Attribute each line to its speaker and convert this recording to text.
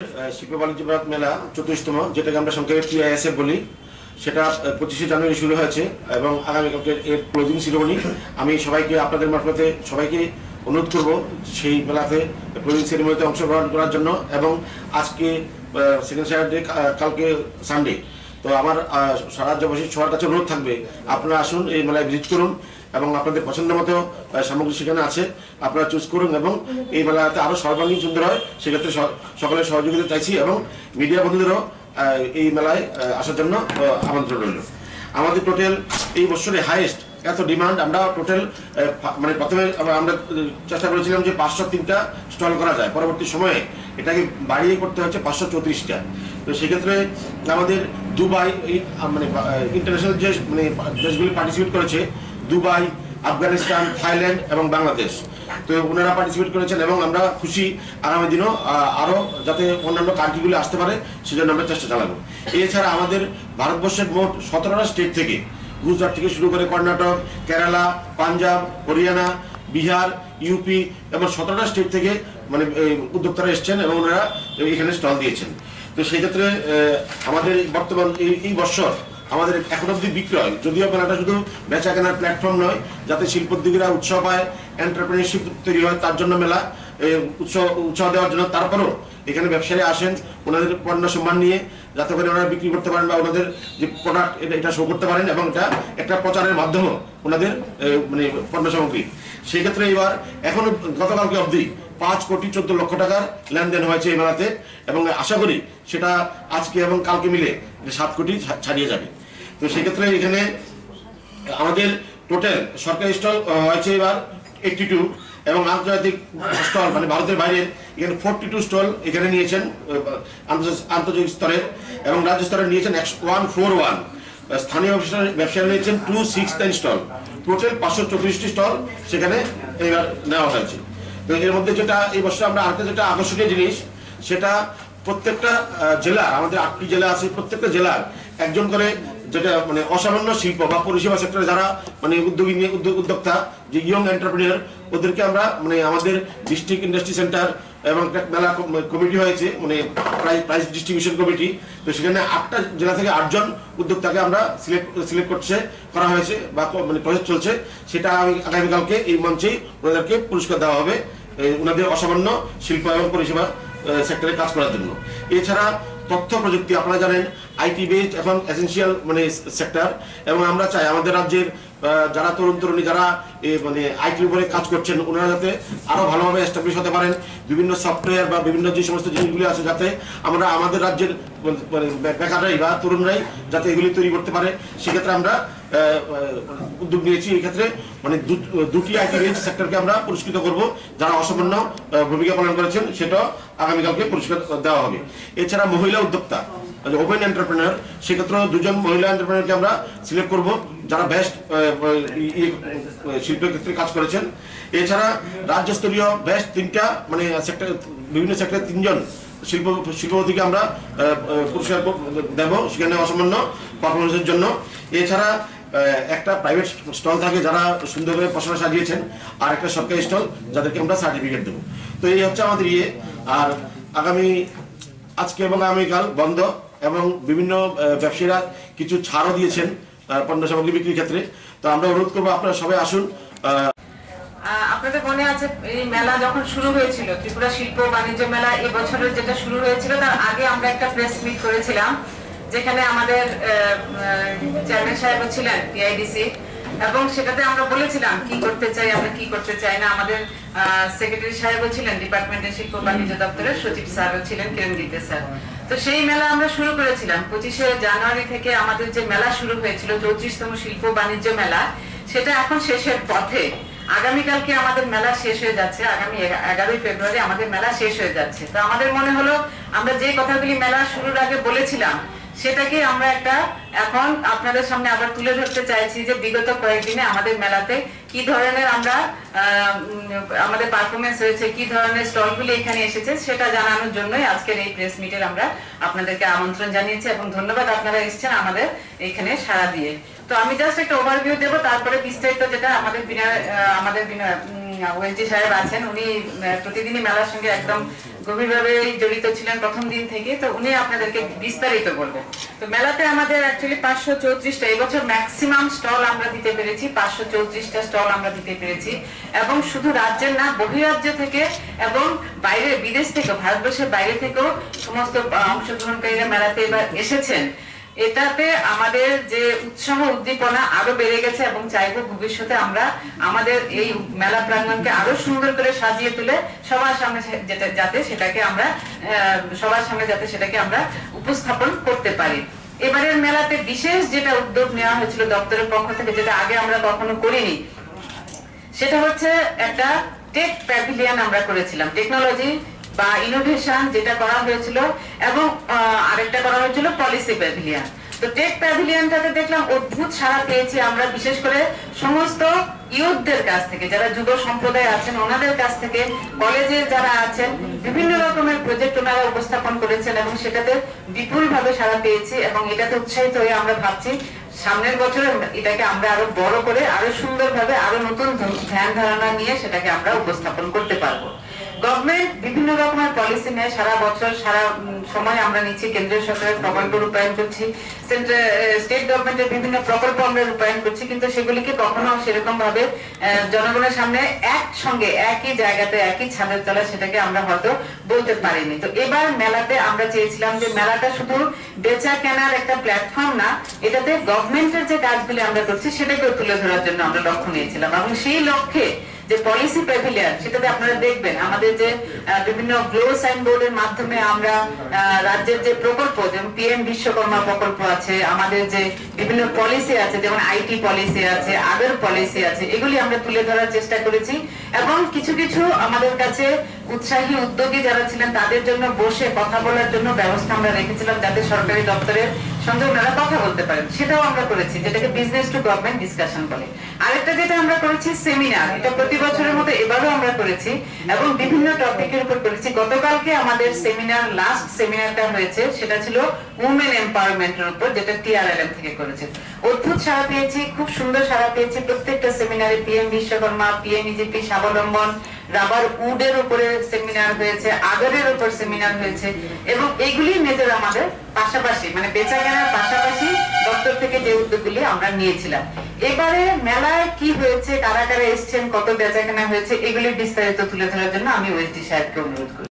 Speaker 1: শিল্প বাণিজ্য মেলা 34তম, যেটাকে আমরা সংক্ষেপে PISF বলি, সেটা 25শে জানুয়ারি শুরু হয়েছে এবং আগামীকালকে এর ক্লোজিং সেরেমনি। আমি সবাইকে আপনাদের মারফতে সবাইকে অনুরোধ করব সেই মেলাতে ক্লোজিং সেরেমনিতে অংশগ্রহণ করার জন্য। এবং আজকে সেকেন্ড স্যাটারডে, কালকে সানডে, তো আমার রাজ্যবাসী সবার কাছে অনুরোধ থাকবে আপনারা আসুন, এই মেলায় ভিজিট করুন এবং আপনাদের পছন্দ মতো সামগ্রী সেখানে আছে, আপনারা চুজ করুন এবং এই মেলাতে আরও সর্বাঙ্গীন সুন্দর হয়, সেক্ষেত্রে সকলের সহযোগিতা চাইছি এবং মিডিয়া বন্ধুদেরও এই মেলায় আসার জন্য আমন্ত্রণ রইল। আমাদের টোটাল এই বছরে হাইয়েস্ট এত ডিমান্ড, আমরা টোটাল মানে প্রথমে আমরা চেষ্টা করেছিলাম যে 503টা স্টল করা যায়, পরবর্তী সময়ে এটাকে বাড়িয়ে করতে হচ্ছে 534টা। তো সেক্ষেত্রে আমাদের দুবাই মানে ইন্টারন্যাশনাল যে মানে দেশগুলি পার্টিসিপেট করেছে, দুবাই, আফগানিস্তান, থাইল্যান্ড এবং বাংলাদেশ, তো ওনারা পার্টিসিপেট করেছেন এবং আমরা খুশি। আগামী দিনও আরও যাতে অন্যান্য কান্ট্রিগুলি আসতে পারে সেজন্য আমরা চেষ্টা চালাবো। এছাড়া আমাদের ভারতবর্ষের মোট 17টা স্টেট থেকে, গুজরাট থেকে শুরু করে কর্ণাটক, কেরালা, পাঞ্জাব, হরিয়ানা, বিহার, ইউপি এবং 17টা স্টেট থেকে মানে উদ্যোক্তারা এসছেন এবং ওনারা এখানে স্টল দিয়েছেন। তো সেই ক্ষেত্রে আমাদের বর্তমান এই বছর আমাদের এখন অব্দি বিক্রয়, যদিও মেলাটা শুধু বেচা কেনার প্ল্যাটফর্ম নয়, যাতে শিল্পোদ্যোগীরা উৎসাহ পায়, এন্টারপ্রেনারশিপ তৈরি হয়, তার জন্য মেলা উৎসাহ দেওয়ার জন্য। তারপরও এখানে ব্যবসায়ী আসেন ওনাদের পণ্য সম্মান নিয়ে, যাতে করে ওনারা বিক্রি করতে পারেন বা ওনাদের যে প্রোডাক্ট এটা শো করতে পারেন এবং এটা একটা প্রচারের মাধ্যমে ওনাদের মানে পণ্য সামগ্রী। সেই ক্ষেত্রে এবার এখনো গতকালকে অবধি 5,14,00,000 টাকার লেনদেন হয়েছে এই মেলাতে এবং আশা করি সেটা আজকে এবং কালকে মিলে 7 কোটি ছাড়িয়ে যাবে। তো সেক্ষেত্রে এখানে আমাদের টোটাল সরকারি স্টল হয়েছে এবার 82 এবং আন্তর্জাতিক স্টল মানে ভারতের বাইরে এখানে 42 স্টল এখানে নিয়েছেন আন্তর্জাতিক স্তরের, এবং রাজ্য স্তরে নিয়েছেন 141, স্থানীয় ব্যবসায়ী নিয়েছেন 269 স্টল, টোটাল 534টি স্টল সেখানে এবার নেওয়া হয়েছে। তো এর মধ্যে যেটা এই বছর আমরা আরেকটা যেটা আকর্ষণীয় জিনিস, সেটা প্রত্যেকটা জেলা, আমাদের 8টি জেলা আছে, প্রত্যেকটা জেলার একজন করে যেটা মানে অসামান্য শিল্প বা পরিষেবা সেক্টরে যারা মানে উদ্যোক্তা, যে ইয়ং এন্টারপ্রেনিয়র, ওদেরকে আমরা মানে আমাদের ডিস্ট্রিক্ট ইন্ডাস্ট্রি সেন্টার এবং একটা মেলা কমিটি হয়েছে মানে প্রাইজ ডিস্ট্রিবিউশন কমিটি। তো সেখানে 8টা জেলা থেকে 8জন উদ্যোক্তাকে আমরা সিলেক্ট করা হয়েছে বা মানে প্রসেস চলছে। সেটা আগামীকালকে এই মঞ্চেই ওনাদেরকে পুরস্কার দেওয়া হবে ওনাদের অসামান্য শিল্প এবং পরিষেবা সেক্টরে কাজ করার জন্য। এছাড়া তথ্য প্রযুক্তি, আপনারা জানেন আইটি বেসড এখন এসেনশিয়াল মানে সেক্টর, এবং আমরা চাই আমাদের রাজ্যের যারা তরুণী যারা মানে আইটির উপরে কাজ করছেন, ওনারা যাতে আরো ভালোভাবে এস্টাবলিশ হতে পারেন, বিভিন্ন সফটওয়্যার বা বিভিন্ন যে সমস্ত জিনিসগুলি আছে যাতে আমরা আমাদের রাজ্যের মানে বেকাররাই বা তরুণরাই যাতে এগুলি তৈরি করতে পারে, সেক্ষেত্রে আমরা উদ্যোগ নিয়েছি। এই ক্ষেত্রে মানে 2টি আইটি বেসড সেক্টরকে আমরা পুরস্কৃত করব, যারা অসামান্য ভূমিকা পালন করেছেন, সেটা আগামীকালকে পুরস্কার দেওয়া হবে। এছাড়া মহিলা উদ্যোক্তা, ওপেন এন্টারপ্রেনার, সেক্ষেত্রে 2জন মহিলা এন্টারপ্রেনারকে আমরা সিলেক্ট করব যারা বেস্ট শিল্পের ক্ষেত্রে কাজ করেছেন। এছাড়া রাজ্যস্তরীয় বেস্ট 3টা মানে সেক্টর, বিভিন্ন সেক্টরে 3জন শিল্পপতিকে আমরা পুরস্কার দেব সেখানে অসামান্য পারফরমেন্সের জন্য। এছাড়া একটা প্রাইভেট স্টল থাকে যারা সুন্দরভাবে পশরা সাজিয়েছেন, আর একটা সরকারি স্টল যাদেরকে আমরা সার্টিফিকেট দেবো। তো এই হচ্ছে আমাদের আর আজকে এবং আগামীকাল বন্ধ, এবং বিভিন্ন ব্যবসায়ীরা কিছু ছাড়ও দিয়েছেন পণ্য সামগ্রী বিক্রির ক্ষেত্রে। তো আমরা অনুরোধ করবো আপনারা সবাই আসুন।
Speaker 2: আপনাদের মনে আছে এই মেলা যখন শুরু হয়েছিল, ত্রিপুরা শিল্প বাণিজ্য মেলা এই বছরের যেটা শুরু হয়েছিল, তার আগে আমরা একটা প্রেস মিট করেছিলাম, যেখানে আমাদের চেয়ারম্যান সাহেব ছিলেন PIDC, এবং সেটাতে আমরা বলেছিলাম কি করতে চাই আমরা, কি করতে চাই না। আমাদের সেক্রেটারি সাহেবও ছিলেন ডিপার্টমেন্টের শিল্প বাণিজ্য দপ্তরের সচিব স্যারও ছিলেন, কিরণদীতে স্যার। তো সেই মেলা আমরা শুরু করেছিলাম 25শে জানুয়ারি থেকে। আমাদের যে মেলা শুরু হয়েছিল 34তম শিল্প বাণিজ্য মেলা, সেটা এখন শেষের পথে। আগামীকালকে আমাদের মেলা শেষ হয়ে যাচ্ছে, আগামী 11ই ফেব্রুয়ারি আমাদের মেলা শেষ হয়ে যাচ্ছে। তো আমাদের মনে হলো আমরা যে কথাগুলি মেলা শুরুর আগে বলেছিলাম, সেটাকে আমরা একটা এখন আপনাদের সামনে আবার তুলে ধরতে চাইছি, যে বিগত কয়েকদিনে আমাদের মেলাতে কি ধরনের আমরা আমাদের পারফরমেন্স হয়েছে, কি ধরনের স্টলগুলি এখানে এসেছে, সেটা জানানোর জন্যই আজকের এই প্রেস মিটের আমরা আপনাদেরকে আমন্ত্রণ জানিয়েছি, এবং ধন্যবাদ আপনারা এসেছেন আমাদের এখানে সাড়া দিয়ে। তো আমি জাস্ট একটা ওভারভিউ দেবো, তারপরে বিস্তারিত যেটা আমাদের ওএসডি সাহেব আছেন, উনি প্রতিদিনই মেলার সঙ্গে একদম গভীরভাবে জড়িত ছিলেন প্রথম দিন থেকে, তো উনি আপনাদেরকে বিস্তারিত বলবেন। তো মেলাতে আমাদের অ্যাকচুয়ালি 534টা, এবছর ম্যাক্সিমাম স্টল আমরা দিতে পেরেছি, 534টা স্টল আমরা দিতে পেরেছি, এবং শুধু রাজ্যের না, বহিরাজ্য থেকে এবং বাইরে, বিদেশ থেকে, ভারতবর্ষের বাইরে থেকেও সমস্ত অংশগ্রহণকারীরা মেলাতে এবার এসেছেন। এটাতে আমাদের যে উৎসাহ উদ্দীপনা আরো বেড়ে গেছে, এবং চাইবো ভবিষ্যতে আমরা আমাদের এই মেলা প্রাঙ্গণকে আরো সুন্দর করে সাজিয়ে তুলে সবার সামনে যাতে সেটাকে আমরা উপস্থাপন করতে পারি। এবারের মেলাতে বিশেষ যেটা উদ্যোগ নেওয়া হয়েছিল দপ্তরের পক্ষ থেকে, যেটা আগে আমরা কখনো করিনি, সেটা হচ্ছে একটা টেক প্যাভিলিয়ন আমরা করেছিলাম, টেকনোলজি বা ইনোভেশন যেটা করা হয়েছিল, এবং আরেকটা করা হয়েছিল পলিসি প্যাভিলিয়ন। তো টেক প্যাভিলিয়নটাতে দেখলাম অদ্ভুত সাড়া পেয়েছি আমরা, বিশেষ করে সমস্ত ইউথদের কাছ থেকে, যারা যুব সম্প্রদায় আছেন ওনাদের কাছ থেকে, কলেজে যারা আছেন, বিভিন্ন রকমের প্রজেক্ট ওনারা উপস্থাপন করেছেন, এবং সেটাতে বিপুল ভাবে সাড়া পেয়েছি, এবং এটাতে উৎসাহিত হয়ে আমরা ভাবছি সামনের বছরে এটাকে আমরা আরো বড় করে, আরো সুন্দরভাবে, আরো নতুন ধ্যান ধারণা নিয়ে সেটাকে আমরা উপস্থাপন করতে পারবো। গভর্নমেন্ট বিভিন্ন রকমের পলিসি নেয় সারা বছর, সারা সময় আমরা নিচ্ছি, কেন্দ্রীয় সরকারের প্রকল্প রূপায়ণ করছি, স্টেট গভর্নমেন্টের বিভিন্ন প্রকল্প আমরা রূপায়ণ করছি, কিন্তু সেগুলিকে কখনো সেরকম ভাবে জনগণের সামনে একসঙ্গে একই জায়গাতে একই ছাদের তলায় সেটাকে আমরা হয়তো বলতে পারিনি। তো এবার মেলাতে আমরা চেয়েছিলাম যে মেলাটা শুধু বেচা কেনার একটা প্ল্যাটফর্ম না, এটাতে গভর্নমেন্টের যে কাজগুলি আমরা করছি সেটাকেও তুলে ধরার জন্য আমরা লক্ষ্য নিয়েছিলাম, এবং সেই লক্ষ্যে যে পলিসি প্যাভিলিয়ন, সেটাতে আপনারা দেখবেন আমাদের যে বিভিন্ন গ্লো সাইনবোর্ডের মাধ্যমে আমরা রাজ্যের যে প্রকল্প, যেমন পিএম বিশ্বকর্মা প্রকল্প আছে, আমাদের যে বিভিন্ন পলিসি আছে, যেমন আইটি পলিসি আছে, আদার পলিসি আছে, এগুলি আমরা তুলে ধরার চেষ্টা করেছি, এবং কিছু কিছু আমাদের কাছে উৎসাহী উদ্যোগী যারা ছিলেন তাদের জন্য বসে কথা বলার জন্য ব্যবস্থা আমরা রেখেছিলাম, যাতে সরকারি দপ্তরের সঙ্গে ওনারা কথা বলতে পারেন, সেটাও আমরা করেছি, যেটাকে বিজনেস টু গভর্নমেন্ট ডিসকাশন বলে। আরেকটা যেটা আমরা করেছি সেমিনার, এটা প্রতি বছরের মতো এবারও আমরা করেছি, এবং বিভিন্ন টপিকের উপর করেছি। গতকালকে আমাদের সেমিনার, লাস্ট সেমিনারটা হয়েছে, সেটা ছিল উমেন এম্পাওয়ারমেন্টের উপর, যেটা টিআরএলএম থেকে করেছে। অদ্ভুত সাড়া পেয়েছি, খুব সুন্দর সাড়া পেয়েছি প্রত্যেকটা সেমিনারে। পিএম বিশ্বকর্মা, পিএমইজিপি স্বাবলম্বন, রাবার উডের উপরে সেমিনার হয়েছে, আগারের উপর সেমিনার হয়েছে, এবং এগুলি মেজর আমাদের পাশাপাশি, মানে বেচা কেনার পাশাপাশি দপ্তর থেকে যে উদ্যোগগুলি আমরা নিয়েছিলাম। এবারে মেলায় কি হয়েছে, কারা কারা এসছেন, কত বেচা কেনা হয়েছে, এগুলি বিস্তারিত তুলে ধরার জন্য আমি ওএসডি সাহেবকে অনুরোধ করি।